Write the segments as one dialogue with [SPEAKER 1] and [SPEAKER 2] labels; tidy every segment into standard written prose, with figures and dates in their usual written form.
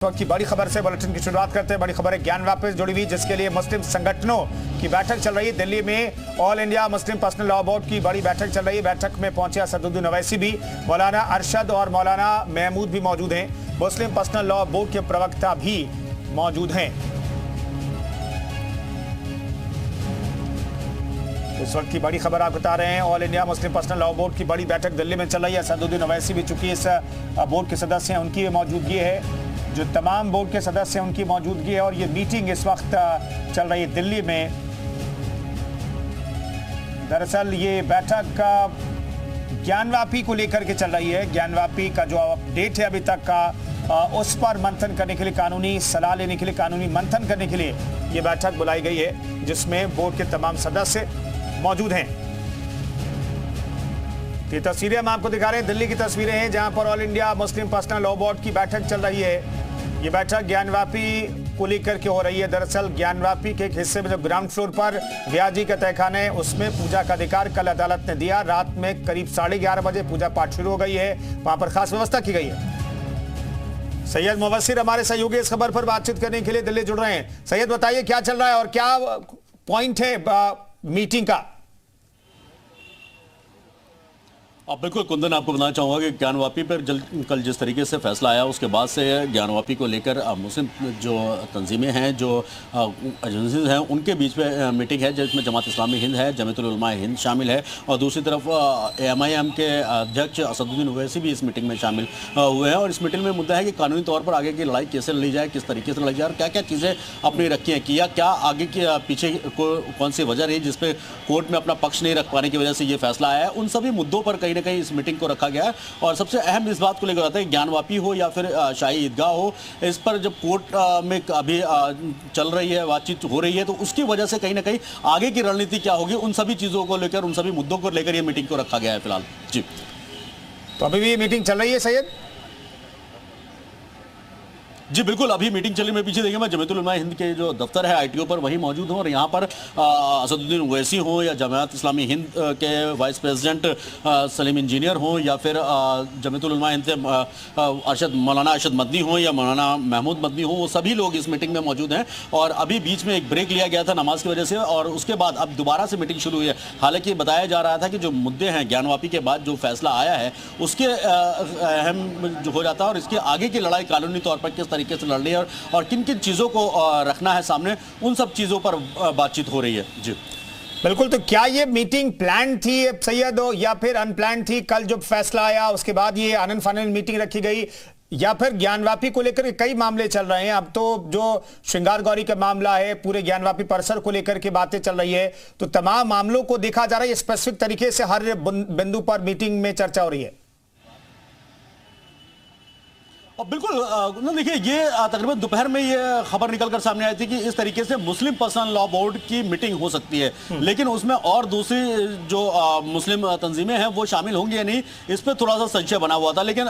[SPEAKER 1] वक्त की बड़ी खबर से बुलेटिन की शुरुआत करते हैं। बड़ी खबर है ज्ञानव्यापी से जुड़ी हुई, जिसके लिए मुस्लिम संगठनों की बैठक चल रही है। दिल्ली में all India Muslim personal law board की बड़ी बैठक चल रही है। बैठक में पहुंचे असदुद्दीन ओवैसी भी, मौलाना अरशद और मौलाना महमूद भी मौजूद हैं। मुस्लिम पर्सनल लॉ बोर्ड के प्रवक्ता भी मौजूद हैं। इस वक्त की बड़ी खबर आप बता रहे हैं। All India Muslim personal law board की बड़ी बैठक दिल्ली में चल रही है। असदुद्दीन ओवैसी भी चूंकि इस बोर्ड के सदस्य हैं, उनकी मौजूदगी है। जो तमाम बोर्ड के सदस्य हैं उनकी मौजूदगी है और ये मीटिंग इस वक्त चल रही है दिल्ली में। दरअसल ये बैठक ज्ञानव्यापी को लेकर के चल रही है। ज्ञानव्यापी का जो अपडेट है अभी तक का, उस पर मंथन करने के लिए, कानूनी सलाह लेने के लिए, कानूनी मंथन करने के लिए ये बैठक बुलाई गई है, जिसमें बोर्ड के तमाम सदस्य मौजूद हैं। ये तस्वीरें हम आपको दिखा रहे हैं, दिल्ली की तस्वीरें हैं, जहां पर all India Muslim personal law board की बैठक चल रही है। ये बैठक ज्ञानव्यापी को लेकर के हो रही है। दरअसल ज्ञानव्यापी के एक हिस्से में जो ग्राउंड फ्लोर पर व्याजी का तहखाना है, उसमें पूजा का अधिकार कल अदालत ने दिया। रात में करीब 11:30 बजे पूजा पाठ शुरू हो गई है। वहां पर खास व्यवस्था की गई है। सैयद मुबस्सिर हमारे सहयोगी इस खबर पर बातचीत करने के लिए दिल्ली जुड़ रहे हैं। सैयद, बताइए क्या चल रहा है और क्या पॉइंट है मीटिंग का?
[SPEAKER 2] बिल्कुल कुंदन, आपको बताना चाहूँगा कि ज्ञानव्यापी पर कल जिस तरीके से फैसला आया, उसके बाद से ज्ञानव्यापी को लेकर मुस्लिम जो तंजीमें हैं, जो एजेंसीज हैं, उनके बीच में मीटिंग है, जिसमें जमात इस्लामी हिंद है, जमीयतुल उलमा हिंद शामिल है और दूसरी तरफ AMIM के अध्यक्ष असदुद्दीन ओवैसी भी इस मीटिंग में शामिल हुए हैं। और इस मीटिंग में मुद्दा है कि कानूनी तौर पर आगे की लड़ाई कैसे लड़ी जाए, किस तरीके से लड़ी जाए और क्या क्या चीज़ें अपनी रखी हैं, किया क्या आगे की पीछे कौन सी वजह रही जिसपे कोर्ट में अपना पक्ष नहीं रख पाने की वजह से ये फैसला आया है। उन सभी मुद्दों पर कहीं कहीं इस मीटिंग को रखा गया है। और सबसे अहम इस बात को लेकर आता है, ज्ञानव्यापी हो या फिर शाही ईदगाह हो, इस पर जब कोर्ट में अभी चल रही है, बातचीत हो रही है, तो उसकी वजह से कहीं ना कहीं आगे की रणनीति क्या होगी, उन सभी चीजों को लेकर, उन सभी मुद्दों को लेकर यह मीटिंग को रखा गया है फिलहाल। जी,
[SPEAKER 1] तो अभी भी मीटिंग चल रही है सैयद?
[SPEAKER 2] जी बिल्कुल, अभी मीटिंग चली। मैं पीछे देखिए, मैं जमीयतुल उलमा हिंद के जो दफ्तर है ITO पर वहीं मौजूद हूँ और यहाँ पर असदुद्दीन ओवैसी हो या जमात इस्लामी हिंद के वाइस प्रेसिडेंट सलीम इंजीनियर हो या फिर जमीयतुल उलमा हिंद के मौलाना अरशद मदनी हो या मौलाना महमूद मदनी हो, वो सभी लोग इस मीटिंग में मौजूद हैं। और अभी बीच में एक ब्रेक लिया गया था नमाज की वजह से और उसके बाद अब दोबारा से मीटिंग शुरू हुई है। हालांकि बताया जा रहा था कि जो मुद्दे हैं ज्ञानव्यापी के बाद जो फैसला आया है उसके अहम जो हो जाता है और इसके आगे की लड़ाई कानूनी तौर पर किस तरीके से लड़ रही है और किन किन चीजों को रखना है सामने, उन सब चीजों पर बातचीत हो रही है। जी
[SPEAKER 1] बिल्कुल, तो क्या ये मीटिंग प्लान थी सैयद या फिर अनप्लान थी? कल जब फैसला आया उसके बाद ये आनन फानन मीटिंग रखी गई, या फिर ज्ञानव्यापी को लेकर कई मामले चल रहे हैं? अब तो जो श्रृंगार गौरी का मामला है, पूरे ज्ञानव्यापी परिसर को लेकर के बातें चल रही है, तो तमाम मामलों को देखा जा रहा है, स्पेसिफिक तरीके से हर बिंदु पर मीटिंग में चर्चा हो रही है।
[SPEAKER 2] बिल्कुल देखिए, ये तकरीबन दोपहर में ये खबर निकलकर सामने आई थी कि इस तरीके से मुस्लिम पर्सनल लॉ बोर्ड की मीटिंग हो सकती है, लेकिन उसमें और दूसरी जो मुस्लिम तंजीमें हैं वो शामिल होंगी या नहीं, इस पर थोड़ा सा संशय बना हुआ था। लेकिन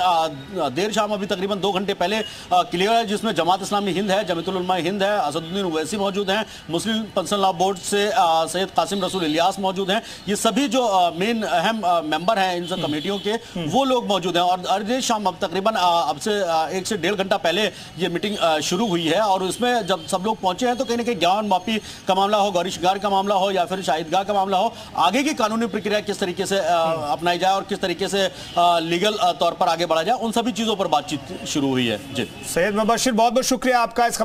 [SPEAKER 2] देर शाम अभी तकरीबन 2 घंटे पहले क्लियर है, जिसमें जमात इस्लामी हिंद है, जमीयतुल उलमा हिंद है, असदुद्दीन ओवैसी मौजूद हैं, मुस्लिम पर्सनल लॉ बोर्ड से सैयद कासिम रसूल इलियास मौजूद हैं। ये सभी जो मेन अहम मेंबर हैं इन सब कमेटियों के, वो लोग मौजूद हैं। और देर शाम अब तकरीबन अब से 1 से 1.5 घंटा पहले ये मीटिंग शुरू हुई है और उसमें जब सब लोग पहुंचे हैं तो कहीं ना कहीं ज्ञानव्यापी का मामला हो, गौरी शिंगार का मामला हो या फिर शाहीदगाह का मामला हो, आगे की कानूनी प्रक्रिया किस तरीके से अपनाई जाए और किस तरीके से लीगल तौर पर आगे बढ़ा जाए, उन सभी चीजों पर बातचीत शुरू हुई है। जी
[SPEAKER 1] सैयद मुबस्सिर, बहुत बहुत शुक्रिया आपका इस